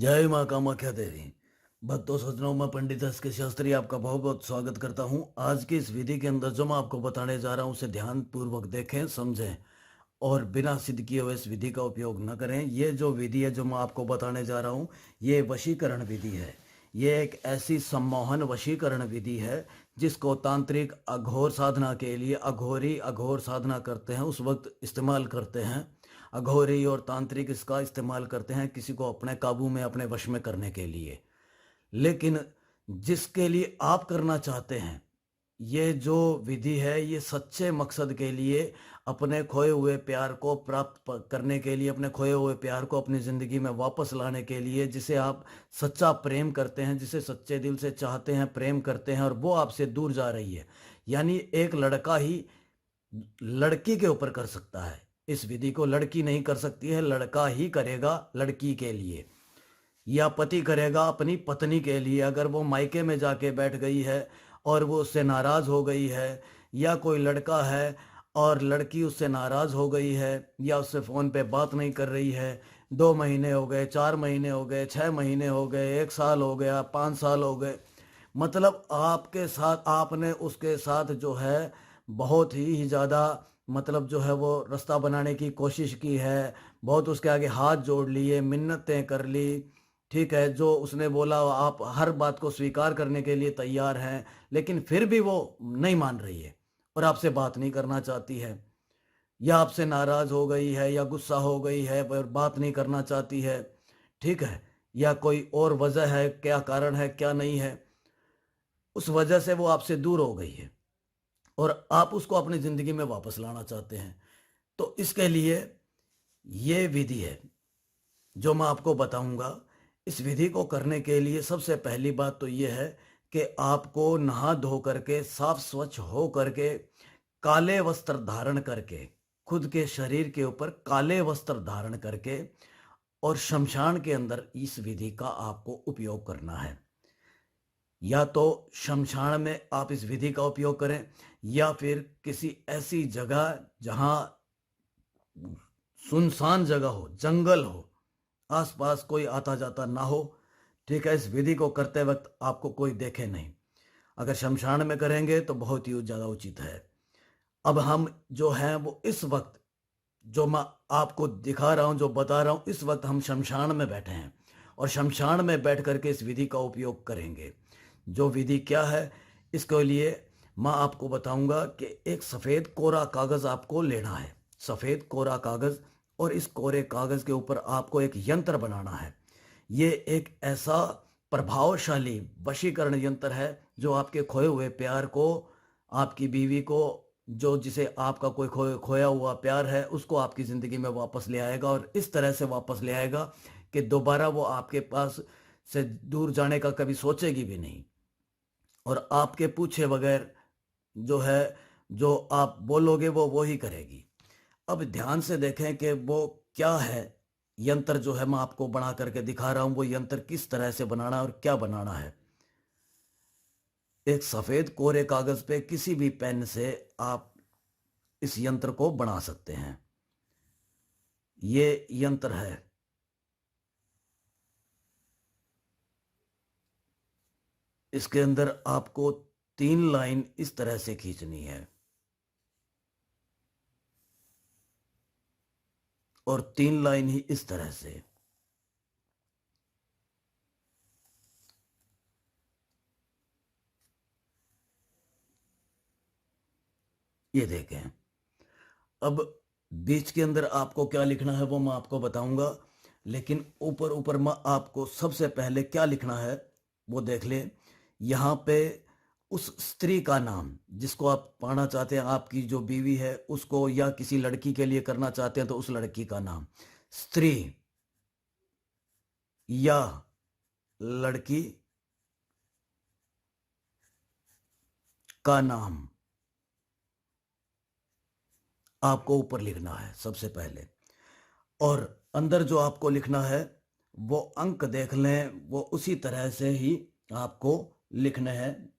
जय माँ कामाख्या देवी। भक्तों सज्जनों, मैं पंडित एस के शास्त्री आपका बहुत बहुत स्वागत करता हूँ। आज की इस विधि के अंदर जो मैं आपको बताने जा रहा हूँ उसे ध्यान पूर्वक देखें, समझें और बिना सिद्ध किए हुए इस विधि का उपयोग न करें। ये जो विधि है जो मैं आपको बताने जा रहा हूँ, ये वशीकरण विधि है। ये एक ऐसी सम्मोहन वशीकरण विधि है जिसको तांत्रिक अघोर साधना के लिए अघोरी अघोर साधना करते हैं उस वक्त इस्तेमाल करते हैं। अघोरी और तांत्रिक इसका इस्तेमाल करते हैं किसी को अपने काबू में, अपने वश में करने के लिए। लेकिन जिसके लिए आप करना चाहते हैं, ये जो विधि है ये सच्चे मकसद के लिए, अपने खोए हुए प्यार को प्राप्त करने के लिए, अपने खोए हुए प्यार को अपनी ज़िंदगी में वापस लाने के लिए, जिसे आप सच्चा प्रेम करते हैं, जिसे सच्चे दिल से चाहते हैं, प्रेम करते हैं और वो आपसे दूर जा रही है। यानी एक लड़का ही लड़की के ऊपर कर सकता है इस विधि को, लड़की नहीं कर सकती है, लड़का ही करेगा लड़की के लिए, या पति करेगा अपनी पत्नी के लिए। अगर वो मायके में जाके बैठ गई है और वो उससे नाराज़ हो गई है, या कोई लड़का है और लड़की उससे नाराज़ हो गई है या उससे फ़ोन पे बात नहीं कर रही है, 2 महीने हो गए, 4 महीने हो गए, 6 महीने हो गए, 1 साल हो गया, 5 साल हो गए, मतलब आपके साथ, आपने उसके साथ जो है बहुत ही ज़्यादा, मतलब जो है वो रास्ता बनाने की कोशिश की है, बहुत उसके आगे हाथ जोड़ लिए, मिन्नतें कर ली, ठीक है, जो उसने बोला आप हर बात को स्वीकार करने के लिए तैयार हैं, लेकिन फिर भी वो नहीं मान रही है और आपसे बात नहीं करना चाहती है, या आपसे नाराज़ हो गई है, या गुस्सा हो गई है और बात नहीं करना चाहती है, ठीक है, या कोई और वजह है, क्या कारण है क्या नहीं है, उस वजह से वो आपसे दूर हो गई है और आप उसको अपनी ज़िंदगी में वापस लाना चाहते हैं। तो इसके लिए ये विधि है जो मैं आपको बताऊंगा। इस विधि को करने के लिए सबसे पहली बात तो ये है कि आपको नहा धो करके, साफ स्वच्छ हो करके, काले वस्त्र धारण करके, खुद के शरीर के ऊपर काले वस्त्र धारण करके और शमशान के अंदर इस विधि का आपको उपयोग करना है। या तो शमशान में आप इस विधि का उपयोग करें, या फिर किसी ऐसी जगह जहां सुनसान जगह हो, जंगल हो, आसपास कोई आता जाता ना हो, ठीक है, इस विधि को करते वक्त आपको कोई देखे नहीं। अगर शमशान में करेंगे तो बहुत ही ज़्यादा उचित है। अब हम जो हैं वो इस वक्त, जो मैं आपको दिखा रहा हूं, जो बता रहा हूं, इस वक्त हम शमशान में बैठे हैं और शमशान में बैठ करके इस विधि का उपयोग करेंगे। जो विधि क्या है, इसके लिए मैं आपको बताऊंगा कि एक सफ़ेद कोरा कागज़ आपको लेना है, सफ़ेद कोरा कागज़, और इस कोरे कागज़ के ऊपर आपको एक यंत्र बनाना है। ये एक ऐसा प्रभावशाली वशीकरण यंत्र है जो आपके खोए हुए प्यार को, आपकी बीवी को, जो जिसे आपका कोई खोया हुआ प्यार है, उसको आपकी ज़िंदगी में वापस ले आएगा और इस तरह से वापस ले आएगा कि दोबारा वो आपके पास से दूर जाने का कभी सोचेगी भी नहीं और आपके पूछे बगैर जो है, जो आप बोलोगे वो ही करेगी। अब ध्यान से देखें कि वो क्या है यंत्र, जो है मैं आपको बना करके दिखा रहा हूं, वो यंत्र किस तरह से बनाना है और क्या बनाना है। एक सफेद कोरे कागज पे किसी भी पेन से आप इस यंत्र को बना सकते हैं। ये यंत्र है। इसके अंदर आपको 3 लाइन इस तरह से खींचनी है और 3 लाइन ही इस तरह से। ये देखें। अब बीच के अंदर आपको क्या लिखना है वो मैं आपको बताऊंगा, लेकिन ऊपर ऊपर मैं आपको सबसे पहले क्या लिखना है वो देख लें। यहाँ पे उस स्त्री का नाम जिसको आप पाना चाहते हैं, आपकी जो बीवी है उसको, या किसी लड़की के लिए करना चाहते हैं तो उस लड़की का नाम, स्त्री या लड़की का नाम आपको ऊपर लिखना है सबसे पहले। और अंदर जो आपको लिखना है वो अंक देख लें, वो उसी तरह से ही आपको लिखने हैं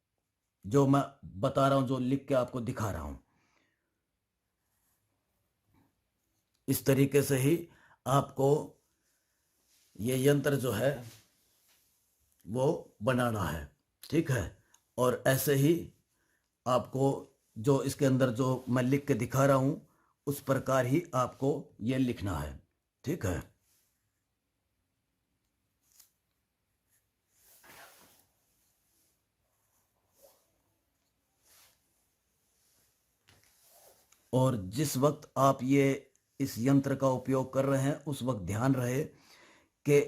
जो मैं बता रहा हूं, जो लिख के आपको दिखा रहा हूं। इस तरीके से ही आपको ये यंत्र जो है वो बनाना है, ठीक है। और ऐसे ही आपको जो इसके अंदर जो मैं लिख के दिखा रहा हूं उस प्रकार ही आपको ये लिखना है, ठीक है। और जिस वक्त आप ये इस यंत्र का उपयोग कर रहे हैं उस वक्त ध्यान रहे कि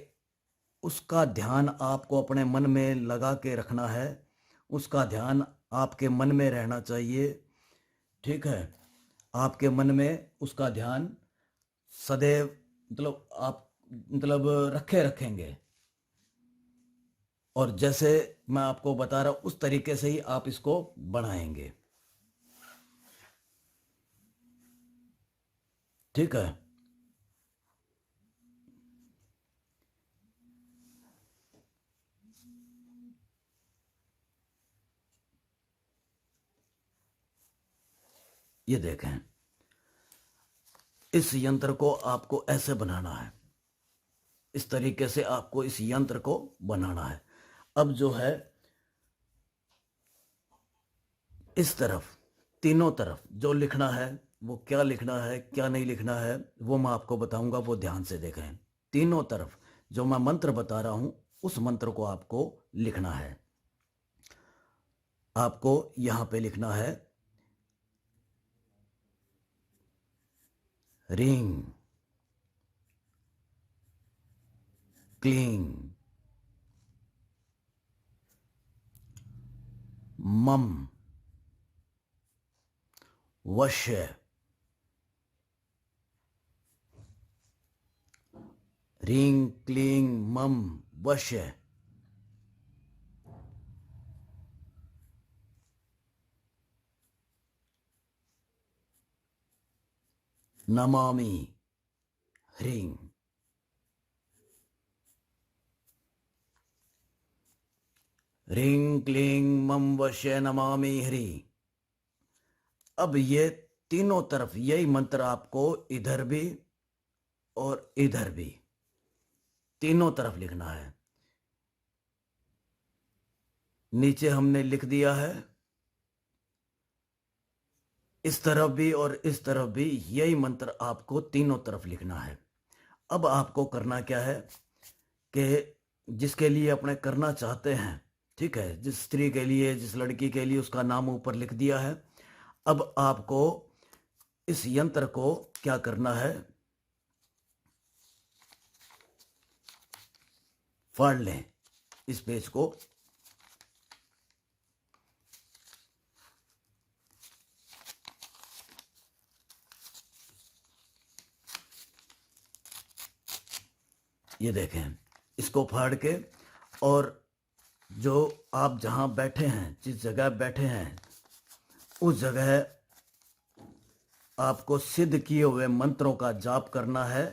उसका ध्यान आपको अपने मन में लगा के रखना है, उसका ध्यान आपके मन में रहना चाहिए, ठीक है। आपके मन में उसका ध्यान सदैव मतलब आप मतलब रखेंगे। और जैसे मैं आपको बता रहा हूं उस तरीके से ही आप इसको बढ़ाएंगे, ठीक है। ये देखें, इस यंत्र को आपको ऐसे बनाना है, इस तरीके से आपको इस यंत्र को बनाना है। अब जो है इस तरफ तीनों तरफ जो लिखना है वो क्या लिखना है क्या नहीं लिखना है वो मैं आपको बताऊंगा, वो ध्यान से देखें। तीनों तरफ जो मैं मंत्र बता रहा हूं उस मंत्र को आपको लिखना है। आपको यहां पे लिखना है रीं क्लीं मम वश्य रीं क्लीं मम वश्य नमामि ह्रीं। ह्रीं क्लीं मम वश्य नमामि ह्रीं। अब ये तीनों तरफ यही मंत्र आपको इधर भी और इधर भी तीनों तरफ लिखना है। नीचे हमने लिख दिया है, इस तरफ भी और इस तरफ भी यही मंत्र आपको तीनों तरफ लिखना है। अब आपको करना क्या है कि जिसके लिए अपने करना चाहते हैं, ठीक है, जिस स्त्री के लिए जिस लड़की के लिए उसका नाम ऊपर लिख दिया है। अब आपको इस यंत्र को क्या करना है, फाड़ लें इस पेज को। ये देखें, इसको फाड़ के, और जो आप जहां बैठे हैं जिस जगह बैठे हैं उस जगह आपको सिद्ध किए हुए मंत्रों का जाप करना है।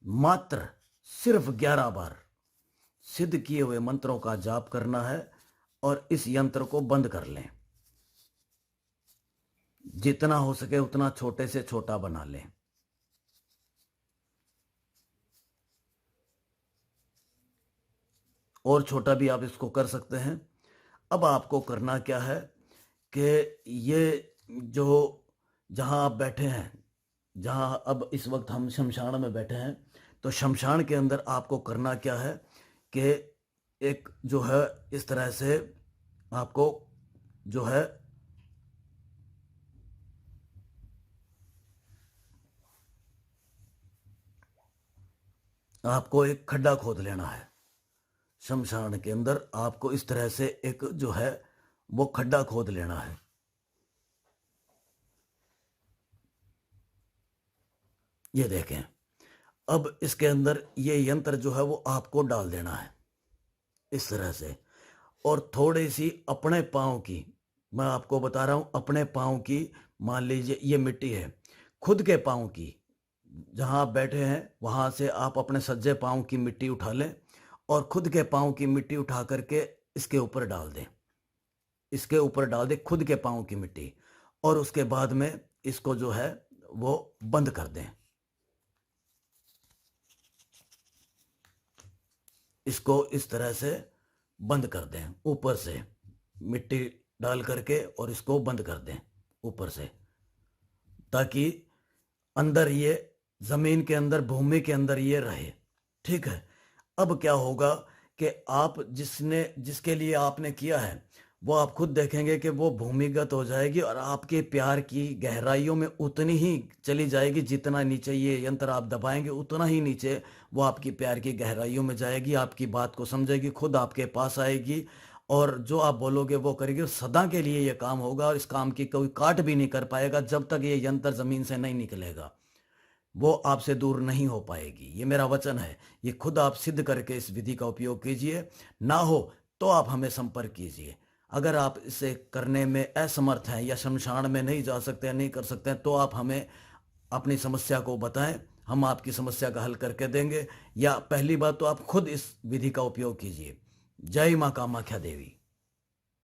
मात्र सिर्फ 11 बार सिद्ध किए हुए मंत्रों का जाप करना है और इस यंत्र को बंद कर लें। जितना हो सके उतना छोटे से छोटा बना लें। और छोटा भी आप इसको कर सकते हैं। अब आपको करना क्या है कि ये जो जहां आप बैठे हैं, जहां अब इस वक्त हम शमशान में बैठे हैं, तो शमशान के अंदर आपको करना क्या है कि एक जो है इस तरह से आपको जो है आपको एक खड्डा खोद लेना है। शमशान के अंदर आपको इस तरह से एक जो है वो खड्डा खोद लेना है। ये देखें, अब इसके अंदर ये यंत्र जो है वो आपको डाल देना है इस तरह से। और थोड़ी सी अपने पाँव की, मैं आपको बता रहा हूं, अपने पाँव की, मान लीजिए ये मिट्टी है, खुद के पाँव की, जहां आप बैठे हैं वहां से आप अपने सज्जे पाँव की मिट्टी उठा लें और खुद के पाँव की मिट्टी उठा करके इसके ऊपर डाल दें। इसके ऊपर डाल दें खुद के पाँव की मिट्टी, और उसके बाद में इसको जो है वो बंद कर दें। इसको इस तरह से बंद कर दें, ऊपर से मिट्टी डाल करके और इसको बंद कर दें ऊपर से, ताकि अंदर ये जमीन के अंदर, भूमि के अंदर ये रहे। ठीक है। अब क्या होगा कि आप जिसके लिए आपने किया है वो आप खुद देखेंगे कि वो भूमिगत हो जाएगी और आपके प्यार की गहराइयों में उतनी ही चली जाएगी, जितना नीचे ये यंत्र आप दबाएंगे उतना ही नीचे वो आपकी प्यार की गहराइयों में जाएगी, आपकी बात को समझेगी, खुद आपके पास आएगी और जो आप बोलोगे वो करेगी। सदा के लिए ये काम होगा और इस काम की कोई काट भी नहीं कर पाएगा जब तक ये यंत्र जमीन से नहीं निकलेगा। वो आपसे दूर नहीं हो पाएगी, ये मेरा वचन है। ये खुद आप सिद्ध करके इस विधि का उपयोग कीजिए। ना हो तो आप हमें संपर्क कीजिए। अगर आप इसे करने में असमर्थ हैं या शमशान में नहीं जा सकते हैं, नहीं कर सकते हैं, तो आप हमें अपनी समस्या को बताएं, हम आपकी समस्या का हल करके देंगे। या पहली बात तो आप खुद इस विधि का उपयोग कीजिए। जय मां कामाख्या देवी।